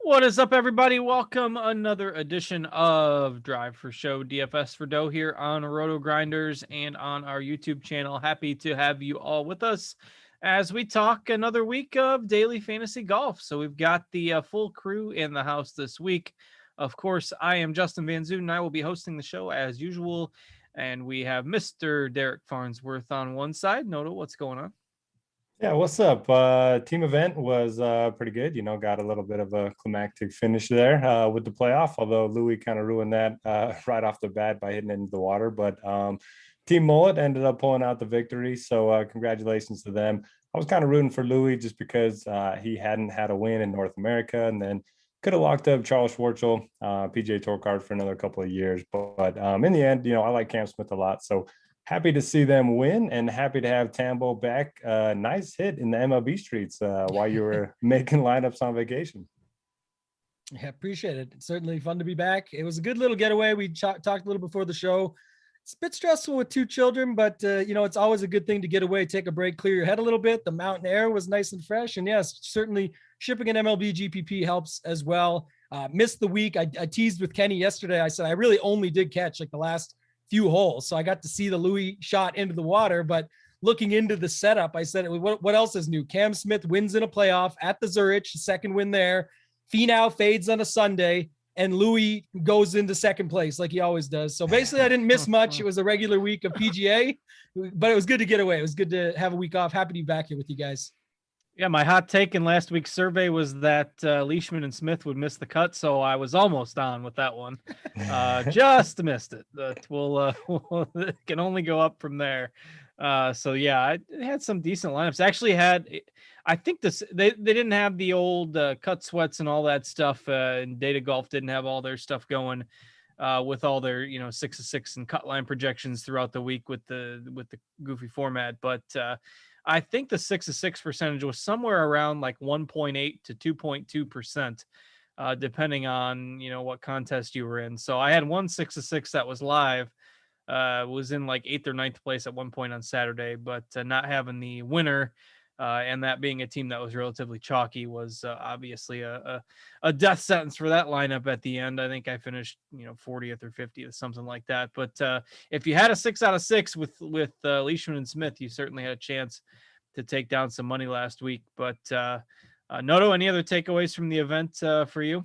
What is up, everybody? Welcome another edition of Drive for Show DFS for Dough here on Rotogrinders and on our YouTube channel. Happy to have you all with us as we talk another week of daily fantasy golf. So we've got the full crew in the house this week. Of course, I am Justin Van Zuiden. I will be hosting the show as usual. And we have Mr. Derek Farnsworth on one side. Noto, what's going on? Yeah, what's up? Team event was pretty good. Got a little bit of a climactic finish there with the playoff, although Louis kind of ruined that right off the bat by hitting it into the water. But Team Mullet ended up pulling out the victory. So congratulations to them. I was kind of rooting for Louis just because he hadn't had a win in North America, and then could have locked up Charles Schwartzel, PGA Tour card for another couple of years. But in the end, I like Cam Smith a lot. So happy to see them win and happy to have Tambo back. Nice hit in the MLB streets while you were making lineups on vacation. Yeah, appreciate it. It's certainly fun to be back. It was a good little getaway. We talked a little before the show. It's a bit stressful with two children, but it's always a good thing to get away, take a break, clear your head a little bit. The mountain air was nice and fresh. And yes, certainly shipping an MLB GPP helps as well. Missed the week. I teased with Kenny yesterday. I said I really only did catch like the last few holes. So I got to see the Louis shot into the water, but looking into the setup, I said, what else is new? Cam Smith wins in a playoff at the Zurich, second win there. Finau fades on a Sunday, and Louis goes into second place like he always does. So basically I didn't miss much. It was a regular week of PGA, but it was good to get away. It was good to have a week off. Happy to be back here with you guys. Yeah, my hot take in last week's survey was that Leishman and Smith would miss the cut, so I was almost on with that one. Just missed it. We'll can only go up from there. So yeah, I had some decent lineups. Actually, I think they didn't have the old cut sweats and all that stuff. And Data Golf didn't have all their stuff going with all their 6 of 6 and cut line projections throughout the week with the goofy format, but. I think the 6 of 6 percentage was somewhere around like 1.8 to 2.2%, depending on, what contest you were in. So I had one 6 of 6 that was live, was in like 8th or 9th place at one point on Saturday, but not having the winner, and that being a team that was relatively chalky was obviously a death sentence for that lineup at the end. I think I finished, 40th or 50th, something like that. But if you had a 6 out of 6 with Leishman and Smith, you certainly had a chance to take down some money last week. But Noto, any other takeaways from the event for you?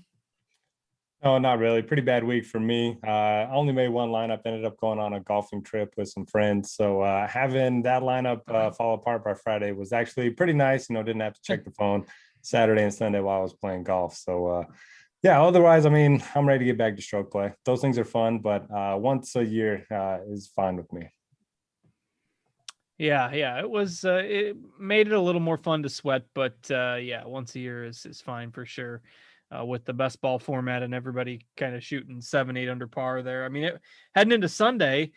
No, not really. Pretty bad week for me. I only made one lineup, ended up going on a golfing trip with some friends. So having that lineup fall apart by Friday was actually pretty nice. Didn't have to check the phone Saturday and Sunday while I was playing golf. So yeah, otherwise, I'm ready to get back to stroke play. Those things are fun, but once a year is fine with me. Yeah, it was, it made it a little more fun to sweat, but yeah, once a year is fine for sure. With the best ball format and everybody kind of shooting 7-8 under par there. I mean, heading into Sunday,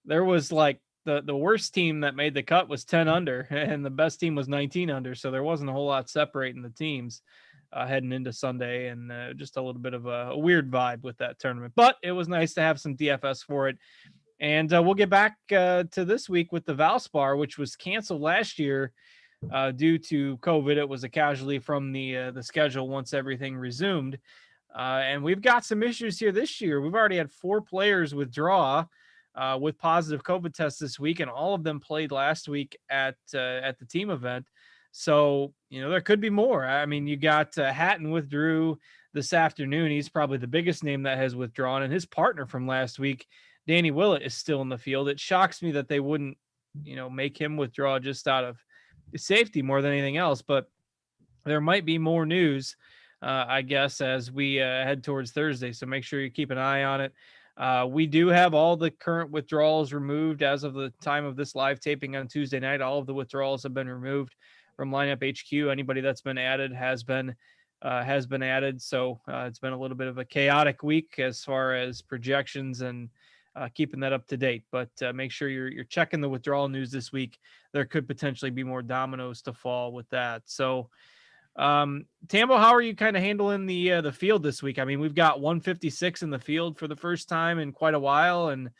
there was like the worst team that made the cut was 10 under and the best team was 19 under. So there wasn't a whole lot separating the teams heading into Sunday, and just a little bit of a weird vibe with that tournament, but it was nice to have some DFS for it. And we'll get back to this week with the Valspar, which was canceled last year due to COVID. It was a casualty from the schedule once everything resumed. And we've got some issues here this year. We've already had 4 players withdraw with positive COVID tests this week, and all of them played last week at the team event. So, there could be more. I mean, you got Hatton withdrew this afternoon. He's probably the biggest name that has withdrawn, and his partner from last week, Danny Willett, is still in the field. It shocks me that they wouldn't, make him withdraw just out of safety more than anything else, but there might be more news, I guess, as we head towards Thursday. So make sure you keep an eye on it. We do have all the current withdrawals removed as of the time of this live taping on Tuesday night. All of the withdrawals have been removed from Lineup HQ. Anybody that's been added has been added. So it's been a little bit of a chaotic week as far as projections and keeping that up to date, but make sure you're checking the withdrawal news this week. There could potentially be more dominoes to fall with that. So, Tambo, how are you kind of handling the field this week? I mean, we've got 156 in the field for the first time in quite a while, and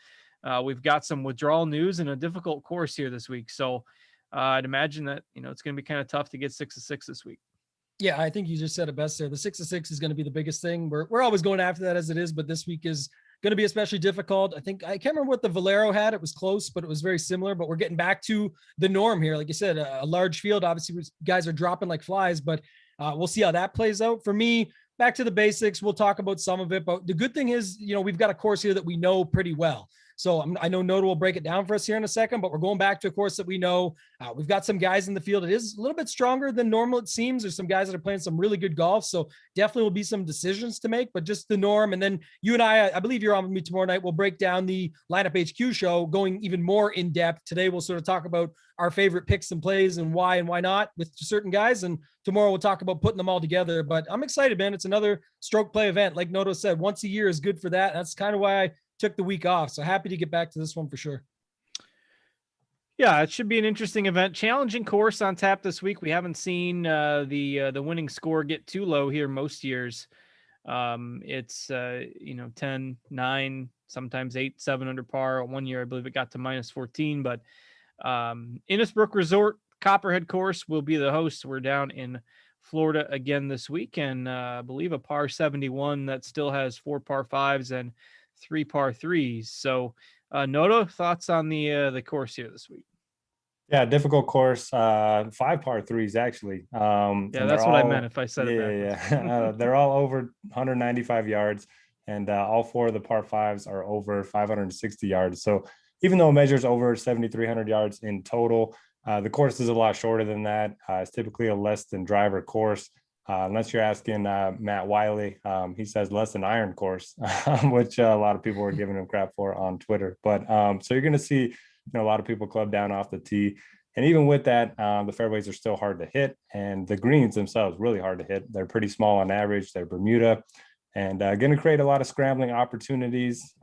we've got some withdrawal news and a difficult course here this week. So, I'd imagine that it's going to be kind of tough to get 6 of 6 this week. Yeah, I think you just said it best there. The 6-6 is going to be the biggest thing. We're always going after that as it is, but this week is going to be especially difficult. I can't remember what the Valero had. It was close, but it was very similar. But we're getting back to the norm here. Like you said, a large field. Obviously, guys are dropping like flies, but we'll see how that plays out. For me, back to the basics. We'll talk about some of it, but the good thing is, we've got a course here that we know pretty well. So I know Noto will break it down for us here in a second, but we're going back to a course that we know. We've got some guys in the field. It is a little bit stronger than normal, it seems. There's some guys that are playing some really good golf, so definitely will be some decisions to make, but just the norm. And then you and I believe you're on with me tomorrow night. We'll break down the Lineup HQ show, going even more in depth. Today, we'll sort of talk about our favorite picks and plays and why not with certain guys. And tomorrow we'll talk about putting them all together. But I'm excited, man. It's another stroke play event. Like Noto said, once a year is good for that. That's kind of why I took the week off. So happy to get back to this one for sure. Yeah, it should be an interesting event. Challenging course on tap this week. We haven't seen the winning score get too low here most years. It's 10, 9, sometimes 8, 7 under par. One year I believe it got to -14, but Innisbrook Resort Copperhead course will be the host. We're down in Florida again this week, and I believe a par 71 that still has 4 par 5s and 3 par 3s. So Noto, thoughts on the course here this week? Yeah, difficult course. 5 par 3s actually. Yeah, that's what I meant if I said it backwards. Yeah. They're all over 195 yards, and all 4 of the par 5s are over 560 yards. So even though it measures over 7,300 yards in total, the course is a lot shorter than that. It's typically a less than driver course. Unless you're asking Matt Wiley, he says less than iron course, which a lot of people were giving him crap for on Twitter. But so you're going to see a lot of people club down off the tee. And even with that, the fairways are still hard to hit, and the greens themselves really hard to hit. They're pretty small on average. They're Bermuda, and going to create a lot of scrambling opportunities.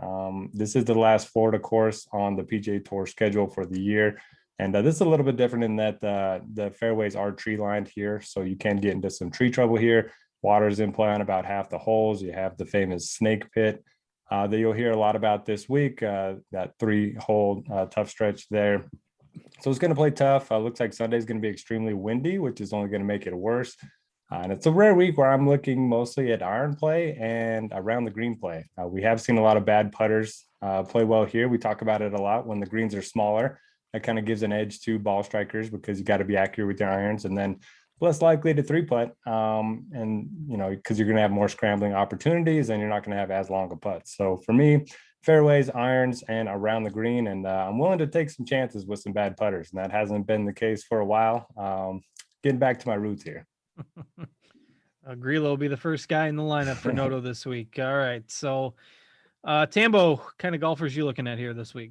This is the last Florida course on the PGA Tour schedule for the year. And this is a little bit different in that the fairways are tree lined here, so you can get into some tree trouble here. Water's in play on about half the holes. You have the famous snake pit that you'll hear a lot about this week, that 3-hole tough stretch there. So it's going to play tough. Looks like Sunday's going to be extremely windy, which is only going to make it worse. And it's a rare week where I'm looking mostly at iron play and around the green play. We have seen a lot of bad putters play well here. We talk about it a lot when the greens are smaller. That kind of gives an edge to ball strikers because you got to be accurate with your irons, and then less likely to 3-putt. And because you're going to have more scrambling opportunities and you're not going to have as long a putt. So for me, fairways, irons, and around the green. And I'm willing to take some chances with some bad putters, and that hasn't been the case for a while. Getting back to my roots here. Grillo will be the first guy in the lineup for Noto this week. All right. So Tambo, kind of golfers you looking at here this week?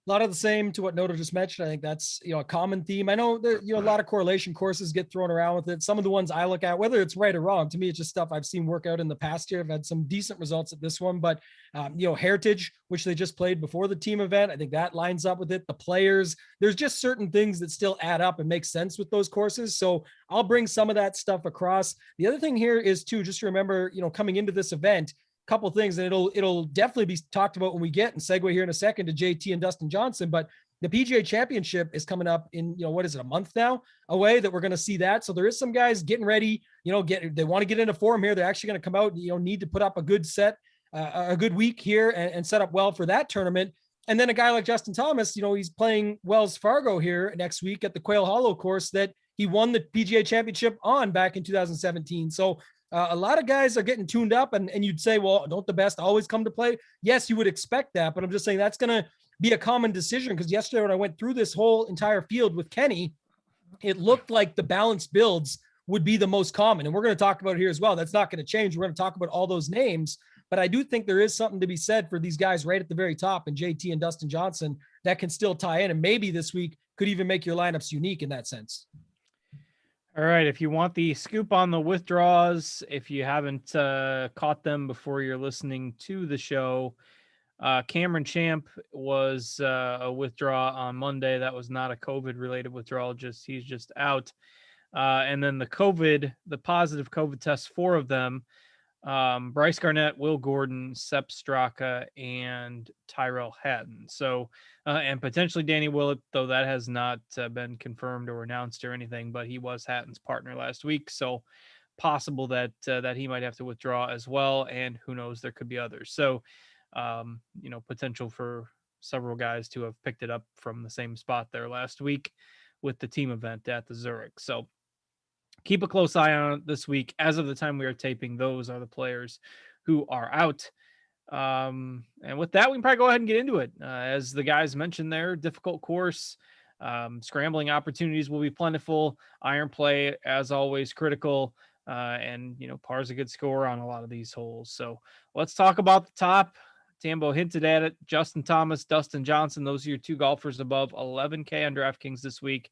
A lot of the same to what Noto just mentioned. I think that's, a common theme. I know that, a lot of correlation courses get thrown around with it. Some of the ones I look at, whether it's right or wrong, to me, it's just stuff I've seen work out in the past year. I've had some decent results at this one, but, Heritage, which they just played before the team event, I think that lines up with it. The players, there's just certain things that still add up and make sense with those courses. So I'll bring some of that stuff across. The other thing here is too, just remember, coming into this event, couple things, and it'll definitely be talked about when we get and segue here in a second to JT and Dustin Johnson. But the PGA Championship is coming up in, what is it, a month now away that we're going to see that. So there is some guys getting ready, they want to get into form here. They're actually going to come out, need to put up a good set, a good week here and set up well for that tournament. And then a guy like Justin Thomas, he's playing Wells Fargo here next week at the Quail Hollow course that he won the PGA Championship on back in 2017. So a lot of guys are getting tuned up, and you'd say, well, don't the best always come to play? Yes, you would expect that, but I'm just saying that's going to be a common decision, because yesterday when I went through this whole entire field with Kenny, it looked like the balanced builds would be the most common. And we're going to talk about it here as well. That's not going to change. We're going to talk about all those names, but I do think there is something to be said for these guys right at the very top, and JT and Dustin Johnson, that can still tie in, and maybe this week could even make your lineups unique in that sense. All right. If you want the scoop on the withdraws, if you haven't caught them before you're listening to the show, Cameron Champ was a withdraw on Monday. That was not a COVID related withdrawal. He's just out. And then the positive COVID tests, 4 of them Bryce Garnett, Will Gordon, Sepp Straka, and Tyrell Hatton. So, and potentially Danny Willett, though that has not been confirmed or announced or anything, but he was Hatton's partner last week. So possible that that he might have to withdraw as well. And who knows, there could be others. So, potential for several guys to have picked it up from the same spot there last week with the team event at the Zurich. So keep a close eye on it this week. As of the time we are taping, those are the players who are out. And with that, we can probably go ahead and get into it. As the guys mentioned there, difficult course, scrambling opportunities will be plentiful. Iron play, as always, critical. And par's a good score on a lot of these holes. So let's talk about the top. Tambo hinted at it. Justin Thomas, Dustin Johnson, those are your two golfers above 11K on DraftKings this week.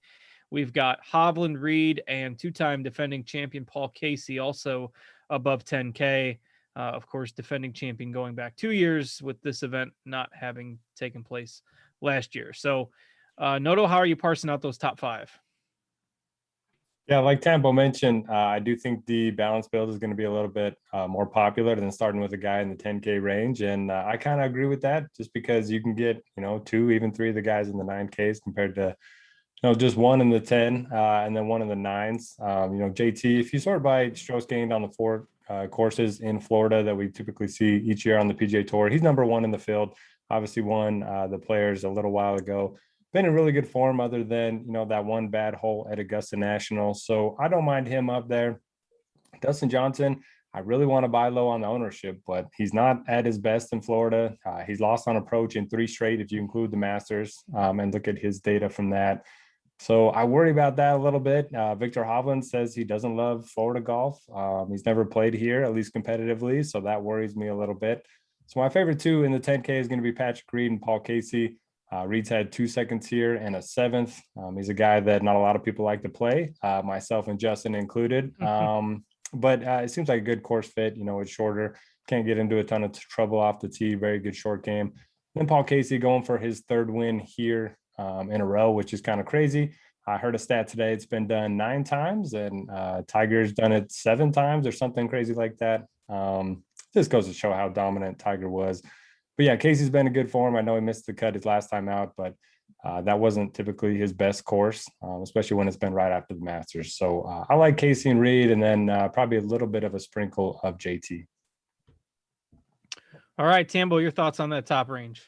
We've got Hovland, Reed, and two-time defending champion Paul Casey also above 10K. Of course, defending champion going back 2 years with this event not having taken place last year. So, Noto, how are you parsing out those top five? Yeah, like Tambo mentioned, I do think the balance build is going to be a little bit more popular than starting with a guy in the 10K range. And I kind of agree with that, just because you can get, 2, even 3 of the guys in the 9Ks compared to, just one in the 10 and then one in the 9s. JT, if you sort by strokes gained on the 4 courses in Florida that we typically see each year on the PGA Tour, he's number 1 in the field. Obviously won the Players a little while ago. Been in really good form other than, that one bad hole at Augusta National. So I don't mind him up there. Dustin Johnson, I really want to buy low on the ownership, but he's not at his best in Florida. He's lost on approach in 3 straight if you include the Masters and look at his data from that. So I worry about that a little bit. Victor Hovland says he doesn't love Florida golf. He's never played here, at least competitively. So that worries me a little bit. So my favorite 2 in the 10K is going to be Patrick Reed and Paul Casey. Reed's had 2 seconds here and a 7th. He's a guy that not a lot of people like to play, myself and Justin included. But it seems like a good course fit. It's shorter. Can't get into a ton of trouble off the tee. Very good short game. Then Paul Casey going for his 3rd win here in a row, which is kind of crazy. I heard a stat today. It's been done 9 times and Tiger's done it 7 times or something crazy like that. This goes to show how dominant Tiger was. But yeah, Casey's been in good form. I know he missed the cut his last time out, but that wasn't typically his best course, especially when it's been right after the Masters. So I like Casey and Reed, and then probably a little bit of a sprinkle of JT. All right, Tambo, your thoughts on that top range?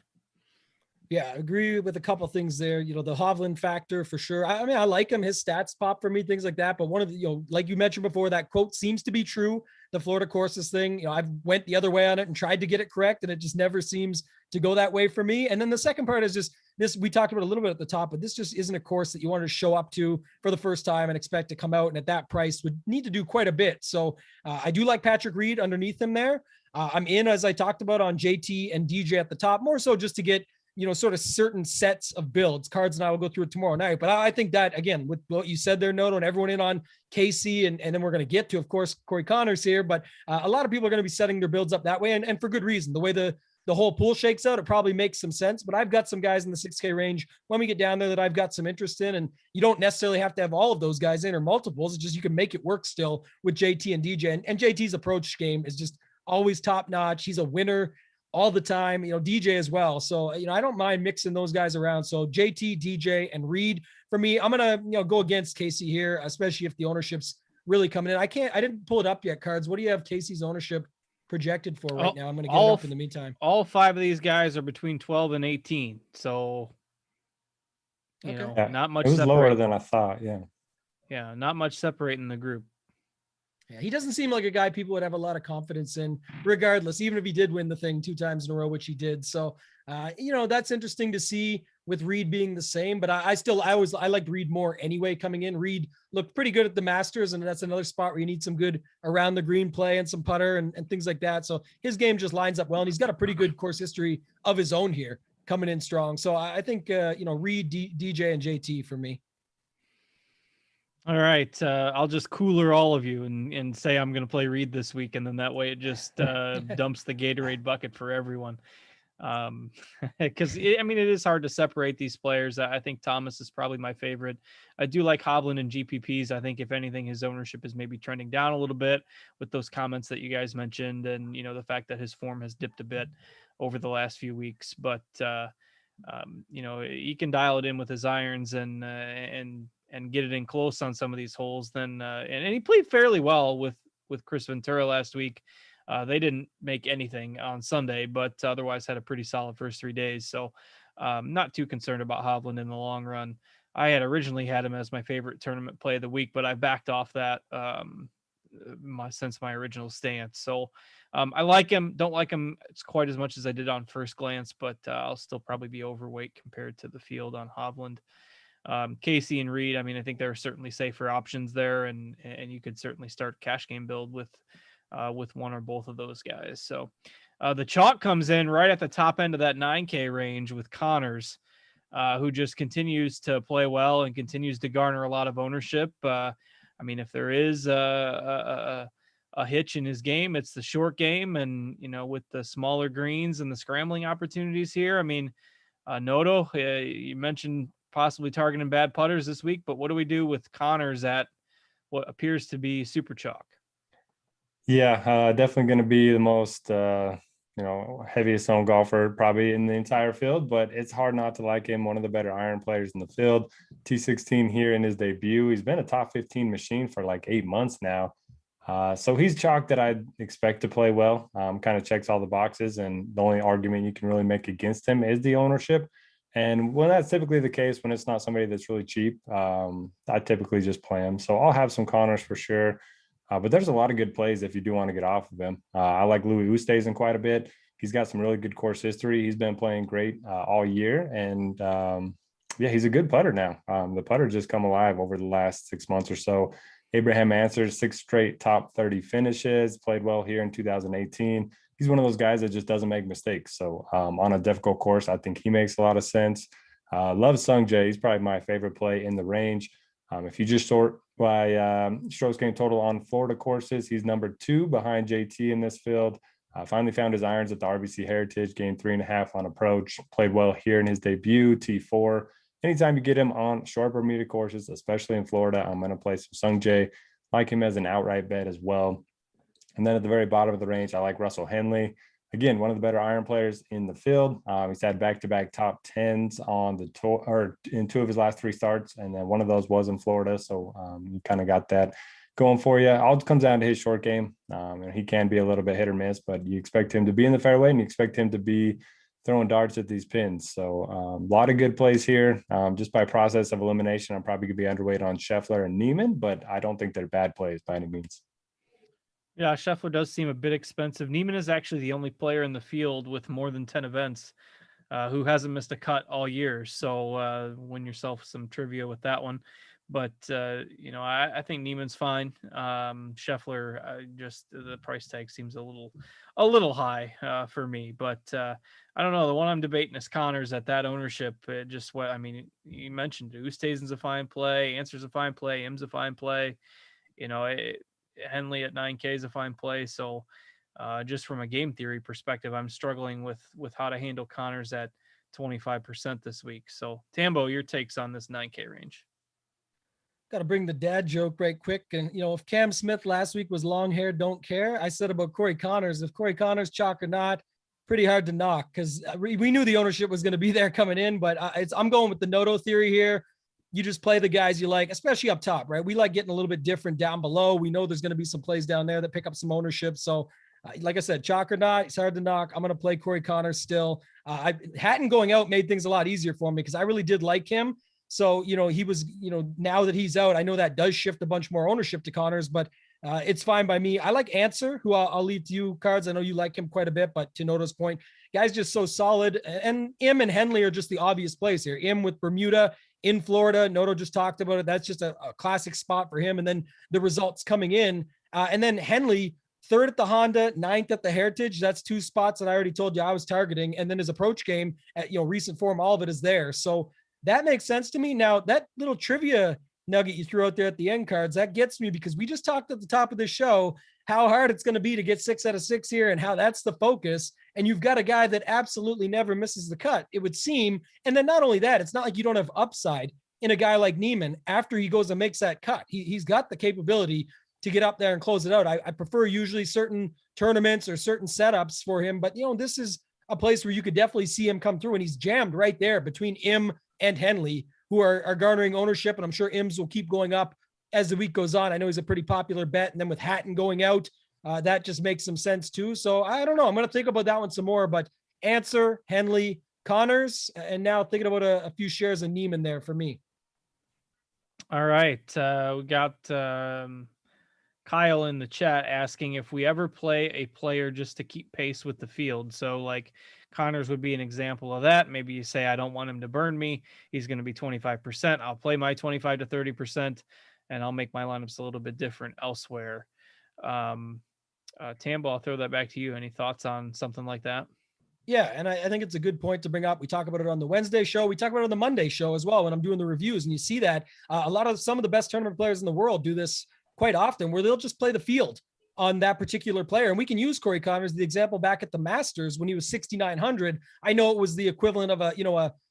Yeah, I agree with a couple things there. The Hovland factor for sure. I mean, I like him. His stats pop for me, things like that. But one of the, like you mentioned before, that quote seems to be true. The Florida courses thing, I've went the other way on it and tried to get it correct, and it just never seems to go that way for me. And then the second part is just this, we talked about a little bit at the top, but this just isn't a course that you want to show up to for the first time and expect to come out. And at that price would need to do quite a bit. So I do like Patrick Reed underneath him there. I'm in, as I talked about, on JT and DJ at the top, more so just to get, sort of certain sets of builds. Cards and I will go through it tomorrow night. But I think that, again, with what you said there, Noto, and everyone in on Casey, and then we're going to get to, of course, Corey Connors here. But a lot of people are going to be setting their builds up that way, and for good reason. The way the whole pool shakes out, it probably makes some sense. But I've got some guys in the 6K range when we get down there that I've got some interest in. And you don't necessarily have to have all of those guys in or multiples. It's just you can make it work still with JT and DJ. And JT's approach game is just always top notch. He's a winner all the time, DJ as well. So, I don't mind mixing those guys around. So JT, DJ, and Reed for me. I'm going to, go against Casey here, especially if the ownership's really coming in. I didn't pull it up yet, Cards. What do you have Casey's ownership projected for right now? I'm going to get it up in the meantime. All 5 of these guys are between 12 and 18. So, not much. It was lower than I thought. Yeah. Yeah. Not much separating the group. Yeah, he doesn't seem like a guy people would have a lot of confidence in, regardless, even if he did win the thing 2 times in a row, which he did. So, that's interesting to see with Reed being the same. But I liked Reed more anyway coming in. Reed looked pretty good at the Masters, and that's another spot where you need some good around the green play and some putter and things like that. So his game just lines up well, and he's got a pretty good course history of his own here coming in strong. So I think, Reed, DJ, and JT for me. All right. I'll just cooler all of you and say I'm going to play Reed this week. And then that way it just dumps the Gatorade bucket for everyone. Because I mean, it is hard to separate these players. I think Thomas is probably my favorite. I do like Hovland and GPPs. I think if anything, his ownership is maybe trending down a little bit with those comments that you guys mentioned, and the fact that his form has dipped a bit over the last few weeks. But he can dial it in with his irons and get it in close on some of these holes. Then and he played fairly well with Chris Ventura last week. They didn't make anything on Sunday, but otherwise had a pretty solid first 3 days. So not too concerned about Hovland in the long run. I had originally had him as my favorite tournament play of the week, but I backed off that since my original stance. So I like him, don't like him it's quite as much as I did on first glance, but I'll still probably be overweight compared to the field on Hovland. Casey and Reed, I mean, I think there are certainly safer options there, and you could certainly start cash game build with one or both of those guys. So the chalk comes in right at the top end of that 9K range with Connors, who just continues to play well and continues to garner a lot of ownership. I mean, if there is a hitch in his game, it's the short game. And, with the smaller greens and the scrambling opportunities here, I mean, Noto, you mentioned possibly targeting bad putters this week, but what do we do with Connors at what appears to be super chalk? Yeah, definitely going to be the most, heaviest owned golfer probably in the entire field, but it's hard not to like him. One of the better iron players in the field. T16 here in his debut. He's been a top 15 machine for like 8 months now. So he's chalk that I'd expect to play well. Kind of checks all the boxes, and the only argument you can really make against him is the ownership. And when that's typically the case, when it's not somebody that's really cheap, I typically just play him. So I'll have some Connors for sure. But there's a lot of good plays if you do want to get off of him. I like Louis Oosthuizen quite a bit. He's got some really good course history. He's been playing great all year. And he's a good putter now. The putter just come alive over the last 6 months or so. Abraham Answers, 6 straight top 30 finishes, played well here in 2018. He's one of those guys that just doesn't make mistakes. So on a difficult course, I think he makes a lot of sense. Love Sung Jae. He's probably my favorite play in the range. If you just sort by strokes gained total on Florida courses, he's number 2 behind JT in this field. Finally found his irons at the RBC Heritage, gained 3.5 on approach, played well here in his debut, T4. Anytime you get him on short Bermuda courses, especially in Florida, I'm going to play some Sung Jae. Like him as an outright bet as well. And then at the very bottom of the range, I like Russell Henley. Again, one of the better iron players in the field. He's had back-to-back top 10s on the tour, or in 2 of his last 3 starts, and then one of those was in Florida. So you kind of got that going for you. All comes down to his short game, and he can be a little bit hit or miss, but you expect him to be in the fairway, and you expect him to be throwing darts at these pins. So a lot of good plays here. Just by process of elimination, I'm probably going to be underweight on Scheffler and Neiman, but I don't think they're bad plays by any means. Yeah, Scheffler does seem a bit expensive. Neiman is actually the only player in the field with more than 10 events who hasn't missed a cut all year. So win yourself some trivia with that one. But, I think Neiman's fine. Scheffler, just the price tag seems a little high for me. But I don't know. The one I'm debating is Connors at that ownership. You mentioned Oosthuizen's a fine play. Answer's a fine play. Im's a fine play. Henley at 9K is a fine play. So just from a game theory perspective, I'm struggling with how to handle Connors at 25% this week. So Tambo, your takes on this 9K range? Got to bring the dad joke right quick. And, if Cam Smith last week was long hair, don't care. I said about Corey Connors, if Corey Connors chalk or not, pretty hard to knock because we knew the ownership was going to be there coming in, but I'm going with the Noto theory here. You just play the guys you like, especially up top, right? We like getting a little bit different down below. We know there's going to be some plays down there that pick up some ownership. So like I said, chalk or not, it's hard to knock. I'm going to play Corey Connors still. Hatton going out made things a lot easier for me because I really did like him. So, he was, now that he's out, I know that does shift a bunch more ownership to Connors, but it's fine by me. I like Answer, who I'll leave to you, Cards. I know you like him quite a bit, but to Noto's point, guy's just so solid. And Im and Henley are just the obvious plays here. Im with Bermuda in Florida. Noto just talked about it. That's just a classic spot for him. And then the results coming in. And then Henley, 3rd at the Honda, 9th at the Heritage. That's 2 spots that I already told you I was targeting. And then his approach game at, recent form, all of it is there. So that makes sense to me. Now, that little trivia nugget you threw out there at the end, Cards, that gets me because we just talked at the top of the show how hard it's going to be to get 6 out of 6 here and how that's the focus. and you've got a guy that absolutely never misses the cut, it would seem. And then not only that, it's not like you don't have upside in a guy like Niemann after he goes and makes that cut. He's got the capability to get up there and close it out. I prefer usually certain tournaments or certain setups for him, but this is a place where you could definitely see him come through, and he's jammed right there between Im and Henley, who are garnering ownership. And I'm sure Im's will keep going up as the week goes on. I know he's a pretty popular bet. And then with Hatton going out, that just makes some sense too. So I don't know. I'm going to think about that one some more, but answer Henley, Connors, and now thinking about a few shares of Niemann there for me. All right. We got Kyle in the chat asking if we ever play a player just to keep pace with the field. So like Connors would be an example of that. Maybe you say, I don't want him to burn me. He's going to be 25%. I'll play my 25 to 30%, and I'll make my lineups a little bit different elsewhere. Tambo, I'll throw that back to you. Any thoughts on something like that? Yeah, and I think it's a good point to bring up. We talk about it on the Wednesday show. We talk about it on the Monday show as well when I'm doing the reviews. And you see that some of the best tournament players in the world do this quite often, where they'll just play the field on that particular player. And we can use Corey Connors, the example back at the Masters when he was 6,900. I know it was the equivalent of a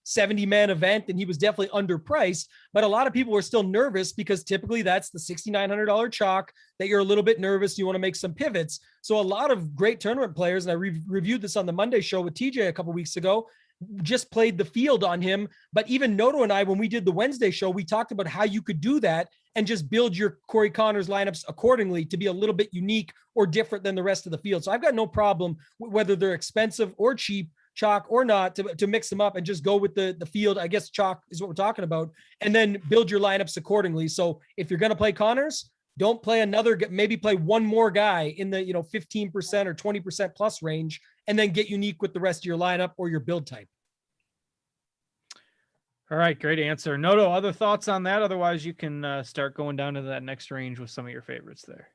70-man event, and he was definitely underpriced, but a lot of people were still nervous because typically that's the $6,900 chalk that you're a little bit nervous. You want to make some pivots. So a lot of great tournament players, and I reviewed this on the Monday show with TJ a couple weeks ago, just played the field on him. But even Noto and I, when we did the Wednesday show, we talked about how you could do that and just build your Corey Connors lineups accordingly to be a little bit unique or different than the rest of the field. So I've got no problem whether they're expensive or cheap, chalk or not, to mix them up and just go with the field. I guess chalk is what we're talking about, and then build your lineups accordingly. So if you're going to play Connors, don't play another, maybe play one more guy in the 15% or 20% plus range, and then get unique with the rest of your lineup or your build type. All right, great answer. Noto, other thoughts on that? Otherwise, you can start going down to that next range with some of your favorites there.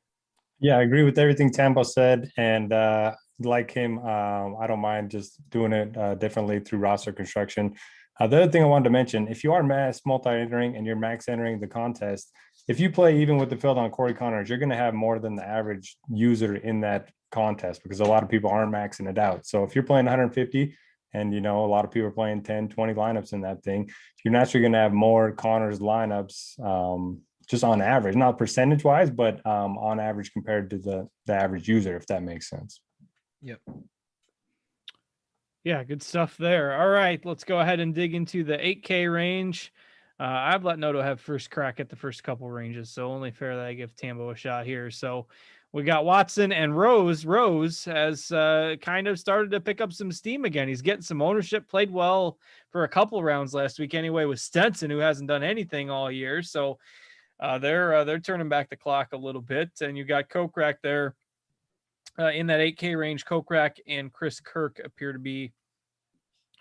Yeah, I agree with everything Tambo said. And like him, I don't mind just doing it differently through roster construction. The other thing I wanted to mention, if you are mass multi-entering and you're max entering the contest, if you play even with the field on Corey Connors, you're going to have more than the average user in that contest because a lot of people aren't maxing it out. So if you're playing 150 and, a lot of people are playing 10, 20 lineups in that thing, you're naturally going to have more Connors lineups just on average, not percentage wise, but on average compared to the average user, if that makes sense. Yep. Yeah, good stuff there. All right, let's go ahead and dig into the 8K range. I've let Noto have first crack at the first couple ranges, so only fair that I give Tambo a shot here. So we got Watson and Rose. Rose has kind of started to pick up some steam again. He's getting some ownership, played well for a couple rounds last week anyway with Stenson, who hasn't done anything all year. So they're turning back the clock a little bit. And you got Kokrak there in that 8K range. Kokrak and Chris Kirk appear to be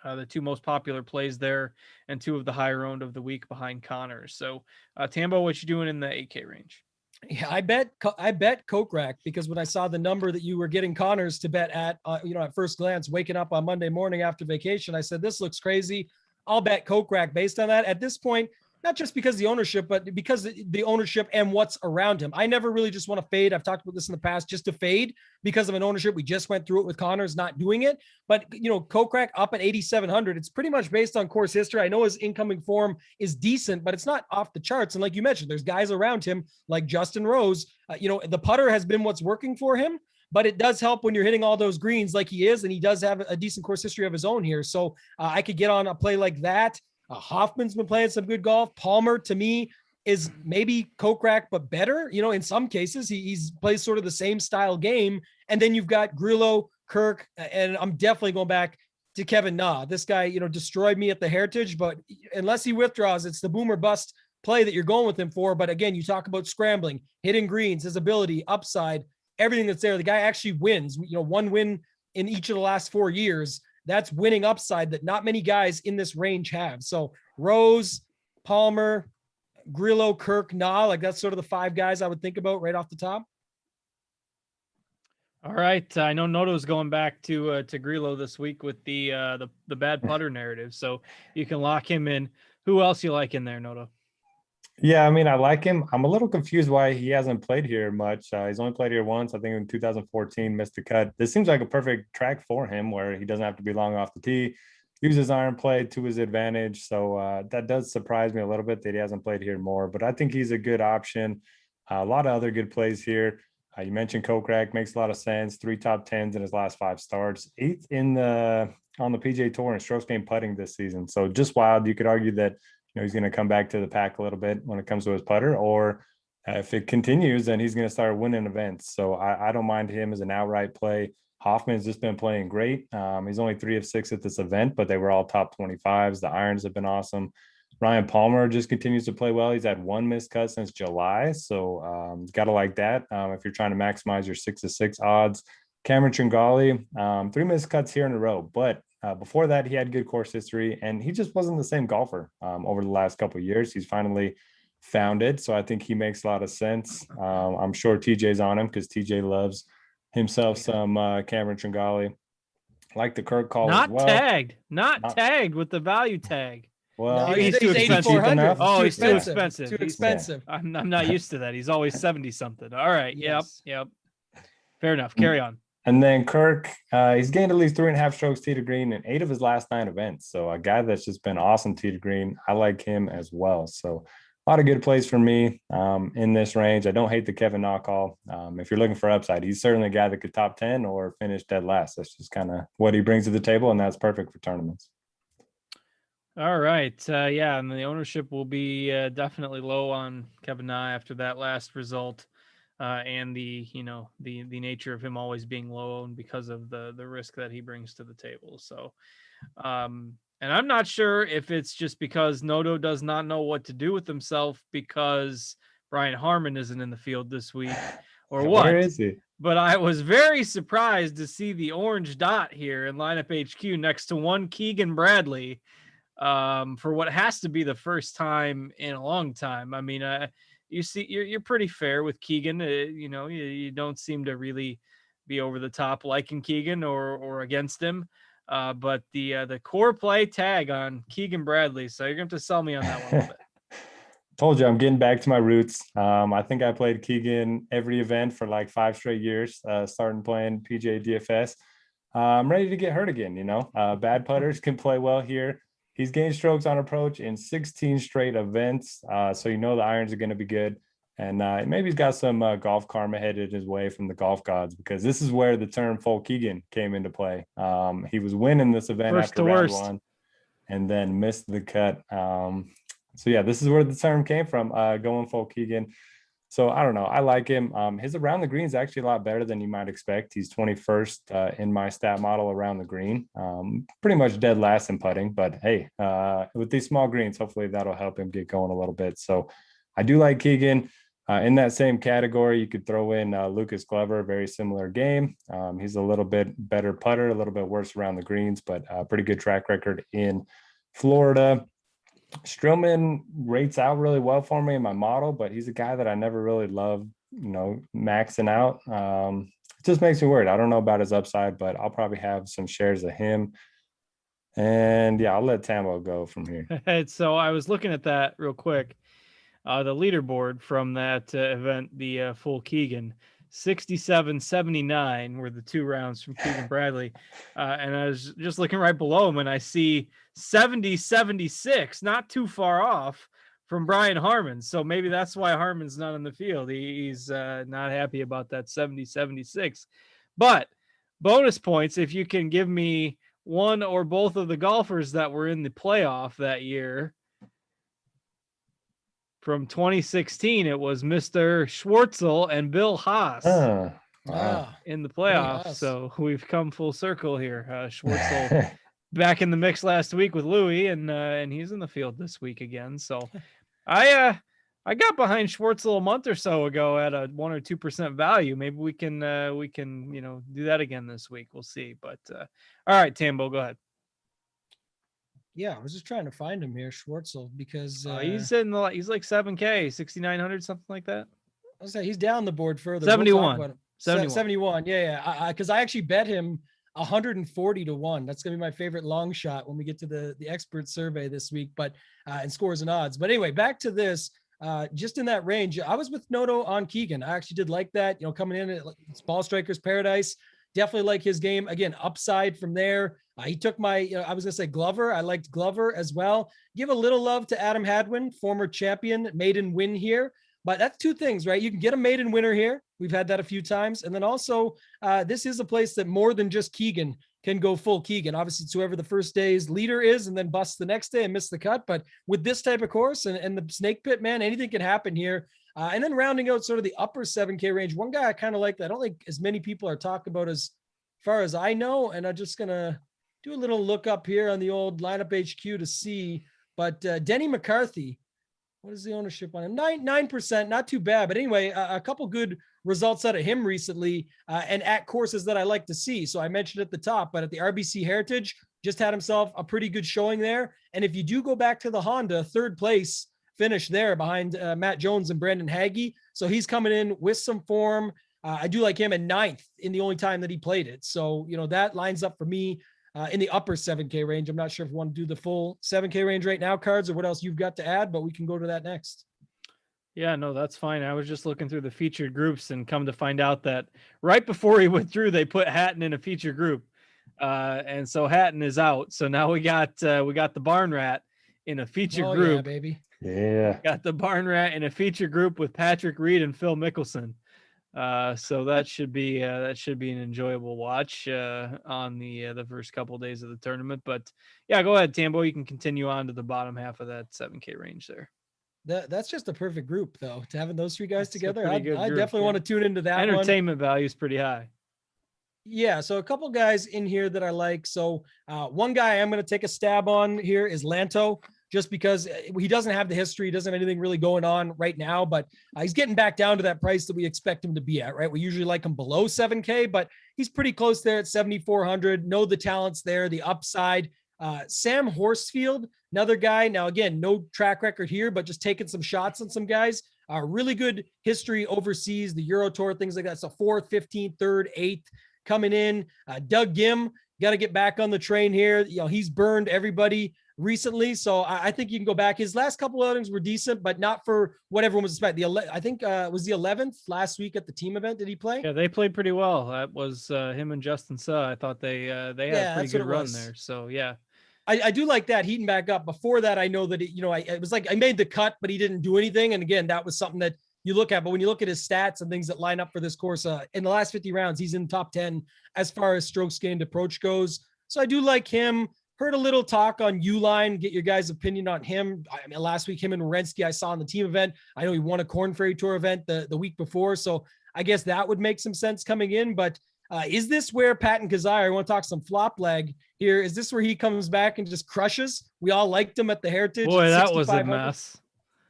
the two most popular plays there, and two of the higher owned of the week behind Connors. So Tambo, what you doing in the 8K range? Yeah, I bet Kokrak, because when I saw the number that you were getting Connors to bet at, at first glance, waking up on Monday morning after vacation, I said, this looks crazy. I'll bet Kokrak based on that. At this point, not just because of the ownership, but because the ownership and what's around him. I never really just want to fade. I've talked about this in the past, just to fade because of an ownership. We just went through it with Connors not doing it. But, Kokrak up at 8,700. It's pretty much based on course history. I know his incoming form is decent, but it's not off the charts. And like you mentioned, there's guys around him like Justin Rose. The putter has been what's working for him. But it does help when you're hitting all those greens like he is, and he does have a decent course history of his own here. So I could get on a play like that. Hoffman's been playing some good golf. Palmer, to me, is maybe Kokrak, but better. In some cases, he's plays sort of the same style game. And then you've got Grillo, Kirk, and I'm definitely going back to Kevin Na. This guy, destroyed me at the Heritage, but unless he withdraws, it's the boom or bust play that you're going with him for. But again, you talk about scrambling, hitting greens, his ability, upside, everything that's there. The guy actually wins, one win in each of the last 4 years. That's winning upside that not many guys in this range have. So Rose, Palmer, Grillo, Kirk, Na, that's sort of the 5 guys I would think about right off the top. All right. I know Noto's going back to Grillo this week with the bad putter narrative. So you can lock him in. Who else you like in there, Noto? Yeah, I mean, I like him. I'm a little confused why he hasn't played here much. He's only played here once, I think in 2014, missed the cut. This seems like a perfect track for him where he doesn't have to be long off the tee, use his iron play to his advantage. So that does surprise me a little bit that he hasn't played here more, but I think he's a good option. A lot of other good plays here. You mentioned Kokrak, makes a lot of sense. 3 top tens in his last 5 starts, 8th on the PGA Tour in strokes gained putting this season. So just wild. You could argue that he's going to come back to the pack a little bit when it comes to his putter, or if it continues, then he's going to start winning events. So I don't mind him as an outright play. Hoffman's just been playing great. He's only 3 of 6 at this event, but they were all top 25s. The irons have been awesome. Ryan Palmer just continues to play well. He's had 1 missed cut since July. So got to like that if you're trying to maximize your 6 of 6 odds. Cameron Tringali, 3 missed cuts here in a row, but before that, he had good course history, and he just wasn't the same golfer over the last couple of years. He's finally found it, so I think he makes a lot of sense. I'm sure TJ's on him because TJ loves himself some Cameron Tringali. Like the Kirk call Not as well. Not tagged with the value tag. Well, No, he's too expensive. Oh, He's too expensive. Too expensive. Yeah. I'm not used to that. He's always 70 something. All right. Yes. Yep. Fair enough. Carry on. And then Kirk, he's gained at least 3.5 strokes tee to green in 8 of his last 9 events. So a guy that's just been awesome tee to green. I like him as well. So a lot of good plays for me in this range. I don't hate the Kevin Na call. If you're looking for upside, he's certainly a guy that could top 10 or finish dead last. That's just kind of what he brings to the table, and that's perfect for tournaments. All right. Yeah, and the ownership will be definitely low on Kevin Na after that last result. And the nature of him always being low owned because of the risk that he brings to the table. So, and I'm not sure if it's just because Noto does not know what to do with himself because Brian Harman isn't in the field this week or what. Where is he? But I was very surprised to see the orange dot here in lineup HQ next to one Keegan Bradley for what has to be the first time in a long time. I mean, you see, you're pretty fair with Keegan. You don't seem to really be over the top liking Keegan or against him. But the core play tag on Keegan Bradley. So you're going to have to sell me on that one a little bit. Told you I'm getting back to my roots. I think I played Keegan every event for like 5 straight years, starting playing Pga Dfs. I'm ready to get hurt again. Bad putters can play well here. He's gained strokes on approach in 16 straight events. So the irons are going to be good. And maybe he's got some golf karma headed his way from the golf gods, because this is where the term full Keegan came into play. He was winning this event after round 1 and then missed the cut. So yeah, this is where the term came from, going full Keegan. So I don't know. I like him. His around the green is actually a lot better than you might expect. He's 21st in my stat model around the green. Pretty much dead last in putting, but hey, with these small greens, hopefully that'll help him get going a little bit. So I do like Keegan. In that same category, you could throw in Lucas Glover, very similar game. He's a little bit better putter, a little bit worse around the greens, but pretty good track record in Florida. Strillman rates out really well for me in my model, but he's a guy that I never really love, maxing out. It just makes me worried. I don't know about his upside, but I'll probably have some shares of him. And yeah, I'll let Tambo go from here. So I was looking at that real quick. The leaderboard from that event, the full Keegan, 67-79 were the 2 rounds from Keegan Bradley. And I was just looking right below him and I see 70-76, not too far off from Brian Harman. So maybe that's why Harman's not in the field. He's not happy about that 70-76. But bonus points if you can give me one or both of the golfers that were in the playoff that year. From 2016, it was Mr. Schwartzel and Bill Haas in the playoffs. So we've come full circle here. Schwartzel back in the mix last week with Louis, and he's in the field this week again. So I got behind Schwartzel a month or so ago at a 1 or 2% value. Maybe we can do that again this week. We'll see. But all right, Tambo, go ahead. Yeah, I was just trying to find him here, Schwartzel, because he's like 7K, 6,900, something like that. I was saying he's down the board further. 71. 71. Yeah. Because I actually bet him 140-1. That's gonna be my favorite long shot when we get to the expert survey this week. But and scores and odds. But anyway, back to this. just in that range. I was with Noto on Keegan. I actually did like that, coming in it's ball strikers paradise. Definitely like his game. Again, upside from there. He took my, I was going to say Glover. I liked Glover as well. Give a little love to Adam Hadwin, former champion, maiden win here. But that's two things, right? You can get a maiden winner here. We've had that a few times. And then also, this is a place that more than just Keegan can go full Keegan. Obviously, it's whoever the first day's leader is and then busts the next day and miss the cut. But with this type of course and the snake pit, man, anything can happen here. And then rounding out sort of the upper 7K range, one guy I kind of like that I don't think as many people are talking about as far as I know. And I'm just going to do a little look up here on the old lineup HQ to see. But Denny McCarthy, what is the ownership on him? 9%, not too bad. But anyway, a couple good results out of him recently and at courses that I like to see. So I mentioned at the top, but at the RBC Heritage, just had himself a pretty good showing there. And if you do go back to the Honda, third place finish there behind Matt Jones and Brandon Hagee. So he's coming in with some form. I do like him at 9th in the only time that he played it. So, that lines up for me in the upper 7K range. I'm not sure if you want to do the full 7K range right now, Cards, or what else you've got to add, but we can go to that next. Yeah, no, that's fine. I was just looking through the featured groups and come to find out that right before he went through, they put Hatton in a feature group. And so Hatton is out. So now we got the Barn Rat in a feature group. Yeah, baby. Yeah. Got the Barn Rat in a feature group with Patrick Reed and Phil Mickelson. So that should be an enjoyable watch on the first couple of days of the tournament. But yeah, go ahead, Tambo. You can continue on to the bottom half of that 7K range there. That's just a perfect group, though. To having those three guys That's together, I definitely want to tune into that. Entertainment value is pretty high. Yeah, so a couple guys in here that I like. So one guy I'm going to take a stab on here is Lanto, just because he doesn't have the history, he doesn't have anything really going on right now, but he's getting back down to that price that we expect him to be at, right? We usually like him below 7K, but he's pretty close there at 7,400. Know the talents there, the upside. Sam Horsfield, another guy. Now, again, no track record here, but just taking some shots on some guys. Really good history overseas, the Euro Tour, things like that. So 4th, 15th, 3rd, 8th coming in. Doug Gim, got to get back on the train here. He's burned everybody recently, so I think you can go back. His last couple of outings were decent, but not for what everyone was expecting. I think was the 11th last week at the team event. Did he play? Yeah, they played pretty well. That was him and Justin Suh. I thought they had a pretty good run there. So yeah, I do like that heating back up. Before that, I know that it was like I made the cut, but he didn't do anything. And again, that was something that you look at. But when you look at his stats and things that line up for this course, in the last 50 rounds, he's in the top 10 as far as strokes gained approach goes. So I do like him. Heard a little talk on Uline. Get your guys' opinion on him. I mean, last week, him and Wierenski, I saw on the team event. I know he won a Corn Ferry Tour event the week before. So I guess that would make some sense coming in. But is this where Patton Kazire, I want to talk some flop leg here. Is this where he comes back and just crushes? We all liked him at the Heritage. Boy, that was a mess.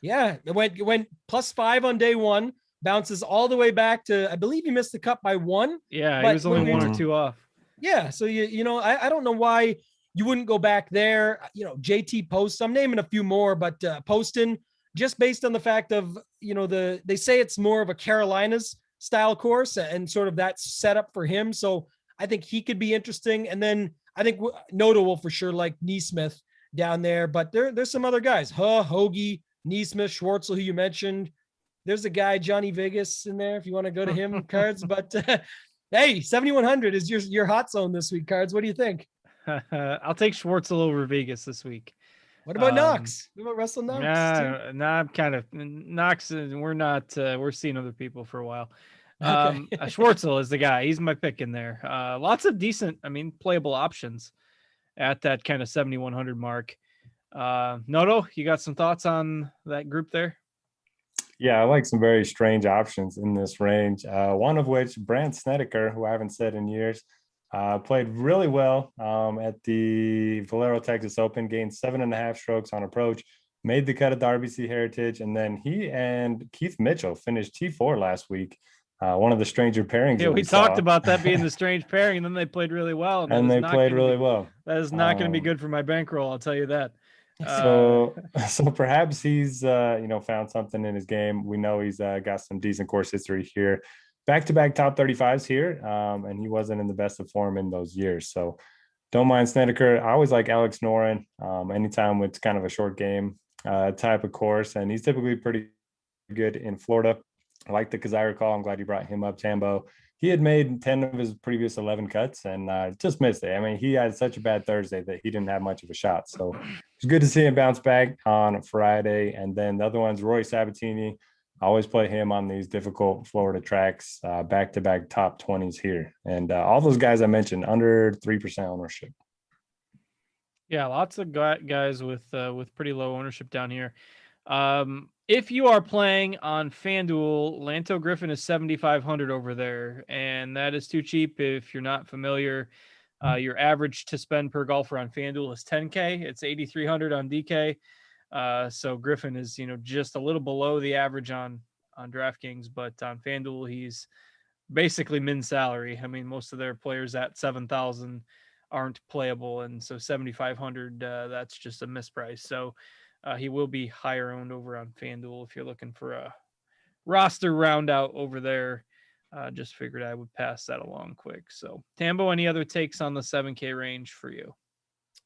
Yeah, it went +5 on day one, bounces all the way back to, I believe he missed the cut by 1. Yeah, he was only 1 or 2 off. Yeah, so I don't know why you wouldn't go back there. JT Post, I'm naming a few more, but Poston, just based on the fact of, they say it's more of a Carolinas style course and sort of that setup for him. So I think he could be interesting. And then I think Noto will for sure like Neesmith down there, but there's some other guys, Hoagie, Neesmith, Schwartzel, who you mentioned. There's a guy, Johnny Vegas, in there if you want to go to him, Cards. But hey, 7,100 is your hot zone this week, Cards. What do you think? I'll take Schwartzel over Vegas this week. What about Knox? What about Russell Knox? I'm kind of Knox. We're seeing other people for a while. Okay. Schwartzel is the guy. He's my pick in there. Lots of decent, playable options at that kind of 7,100 mark. Noto, you got some thoughts on that group there? Yeah, I like some very strange options in this range. One of which, Brandt Snedeker, who I haven't said in years, played really well at the Valero Texas Open, gained 7.5 strokes on approach, made the cut at the RBC Heritage, and then he and Keith Mitchell finished T4 last week. One of the stranger pairings. Yeah, we talked about that being the strange pairing, and then they played really well. And they played really well. That is not going to be good for my bankroll, I'll tell you that. So perhaps he's found something in his game. We know he's got some decent course history here, back-to-back top 35s here, and he wasn't in the best of form in those years. So don't mind Snedeker. I always like Alex Noren anytime it's kind of a short game type of course, and he's typically pretty good in Florida. I like the Kazai recall. I'm glad you brought him up, Tambo. He had made 10 of his previous 11 cuts and just missed it. I mean, he had such a bad Thursday that he didn't have much of a shot. So it's good to see him bounce back on Friday. And then the other one's Roy Sabatini. I always play him on these difficult Florida tracks, back-to-back top 20s here. And all those guys I mentioned, under 3% ownership. Yeah, lots of guys with pretty low ownership down here. If you are playing on FanDuel, Lanto Griffin is 7,500 over there, and that is too cheap. If you're not familiar, your average to spend per golfer on FanDuel is 10K. It's 8,300 on DK. So Griffin is, just a little below the average on DraftKings, but on FanDuel, he's basically min salary. I mean, most of their players at 7,000 aren't playable, and so 7,500, that's just a misprice. So he will be higher owned over on FanDuel if you're looking for a roster round out over there. Just figured I would pass that along quick. So Tambo, any other takes on the 7K range for you?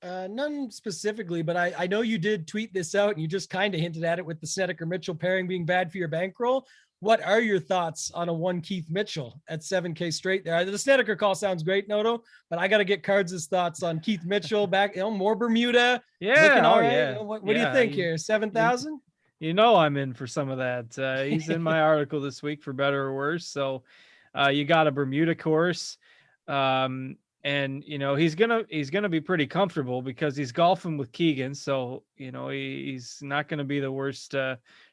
None specifically, but I know you did tweet this out and you just kind of hinted at it with the Snedeker-Mitchell pairing being bad for your bankroll. What are your thoughts on a one Keith Mitchell at 7K straight there? The Snedeker call sounds great, Noto, but I got to get Cards' thoughts on Keith Mitchell back, more Bermuda. Yeah. Looking all right. Yeah. What do you think here? 7,000? I'm in for some of that. He's in my article this week for better or worse. So you got a Bermuda course. And he's gonna be pretty comfortable because he's golfing with Keegan, so he's not gonna be the worst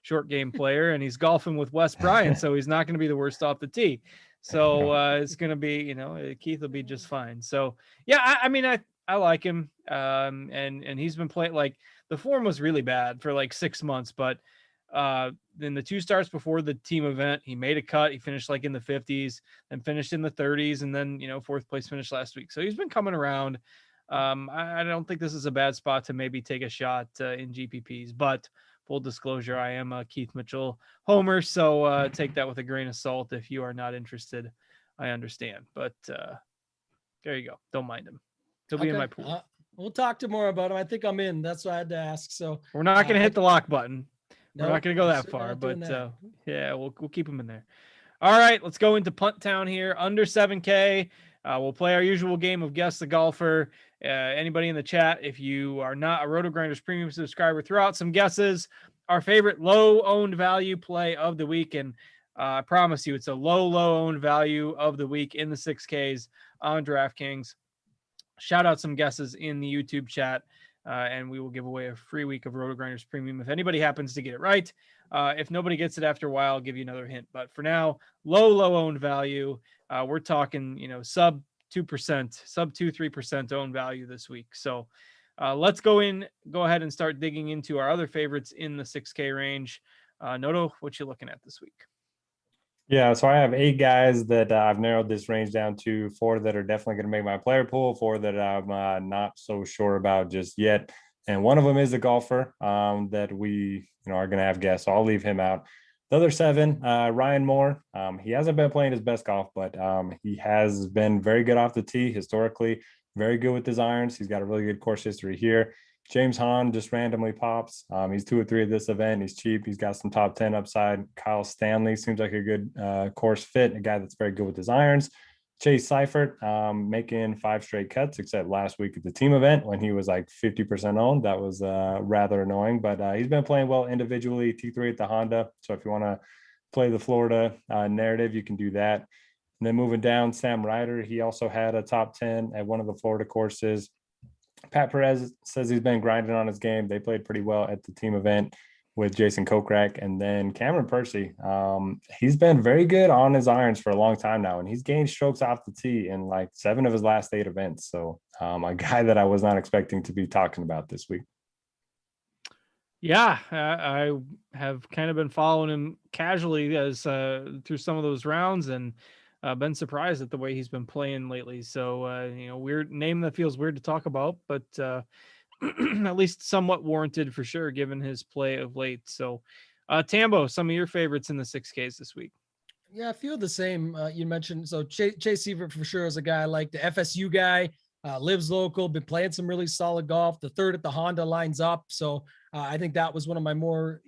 short game player, and he's golfing with Wes Bryant, so he's not gonna be the worst off the tee. So it's gonna be Keith will be just fine. So yeah, I mean I like him, and he's been playing, like, the form was really bad for like 6 months, but in the 2 starts before the team event, he made a cut. He finished like in the 50s and finished in the 30s, and then 4th place finish last week. So he's been coming around. I don't think this is a bad spot to maybe take a shot in GPPs, but full disclosure, I am a Keith Mitchell homer, so take that with a grain of salt. If you are not interested, I understand, but there you go. Don't mind him. He'll be in my pool. We'll talk to more about him. I think I'm in. That's what I had to ask. So we're not going to hit the lock button. We're not going to go that far, but yeah, we'll keep him in there. All right, let's go into Punt Town here. Under 7K. We'll play our usual game of Guess the Golfer. Anybody in the chat, if you are not a Rotogrinders premium subscriber, throw out some guesses. Our favorite low-owned value play of the week, and I promise you, it's a low-owned value of the week in the 6Ks on DraftKings. Shout out some guesses in the YouTube chat. And we will give away a free week of Rotogrinders Premium if anybody happens to get it right. If nobody gets it after a while, I'll give you another hint. But for now, low owned value. We're talking, sub 2%, sub 2-3% owned value this week. So let's go ahead and start digging into our other favorites in the 6K range. Noto, what you looking at this week? Yeah, so I have 8 guys that I've narrowed this range down to 4 that are definitely going to make my player pool, 4 that I'm not so sure about just yet. And one of them is a golfer that we are going to have guests. So I'll leave him out. The other 7, Ryan Moore. He hasn't been playing his best golf, but he has been very good off the tee historically, very good with his irons. He's got a really good course history here. James Hahn just randomly pops. He's 2 or 3 at this event. He's cheap. He's got some top 10 upside. Kyle Stanley seems like a good course fit, a guy that's very good with his irons. Chase Seifert making 5 straight cuts, except last week at the team event when he was like 50% owned. That was rather annoying, but he's been playing well individually. T3 at the Honda. So if you want to play the Florida narrative, you can do that. And then moving down, Sam Ryder. He also had a top 10 at one of the Florida courses. Pat Perez says he's been grinding on his game. They played pretty well at the team event with Jason Kokrak. And then Cameron Percy, he's been very good on his irons for a long time now, and he's gained strokes off the tee in like 7 of his last 8 events. So a guy that I was not expecting to be talking about this week. Yeah, I have kind of been following him casually as through some of those rounds, and been surprised at the way he's been playing lately. So, weird name that feels weird to talk about, but at least somewhat warranted for sure, given his play of late. So, Tambo, some of your favorites in the 6Ks this week? Yeah, I feel the same. You mentioned, so Chase Seifert for sure is a guy I like. The FSU guy, lives local, been playing some really solid golf. The third at the Honda lines up. So I think that was one of my more,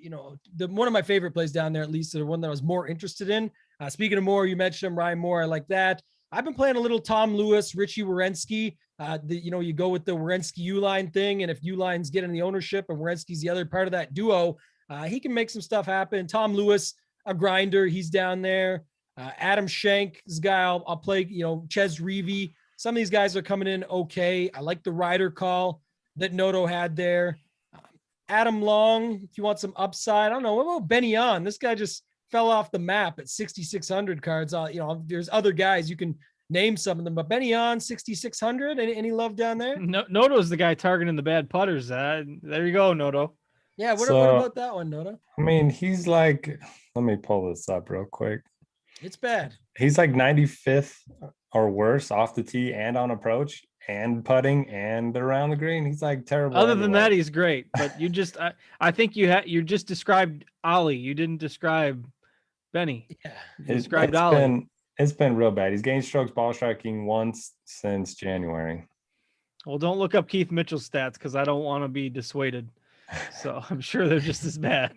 one of my favorite plays down there, at least the one that I was more interested in. Speaking of Moore, you mentioned him, Ryan Moore. I like that. I've been playing a little Tom Lewis, Richie Werenski. You go with the Werenski Uline thing. And if Uline's getting the ownership and Werenski's the other part of that duo, he can make some stuff happen. Tom Lewis, a grinder. He's down there. Adam Schenk, this guy I'll play, Ches Reavy. Some of these guys are coming in okay. I like the rider call that Noto had there. Adam Long, if you want some upside, I don't know. What about Benny On? This guy just fell off the map at 6,600 cards. There's other guys you can name some of them, but Benny On 6,600. Any love down there? No, Noto's the guy targeting the bad putters. There you go, Noto. Yeah. What about that one, Noto? I mean, he's like, let me pull this up real quick. It's bad. He's like 95th or worse off the tee and on approach and putting and around the green. He's like terrible. Other than that, he's great. But you just, I think you just described Ollie. You didn't describe Benny. Yeah, you described Ollie. It's been real bad. He's gained strokes ball striking once since January. Well, don't look up Keith Mitchell's stats because I don't want to be dissuaded. So I'm sure they're just as bad.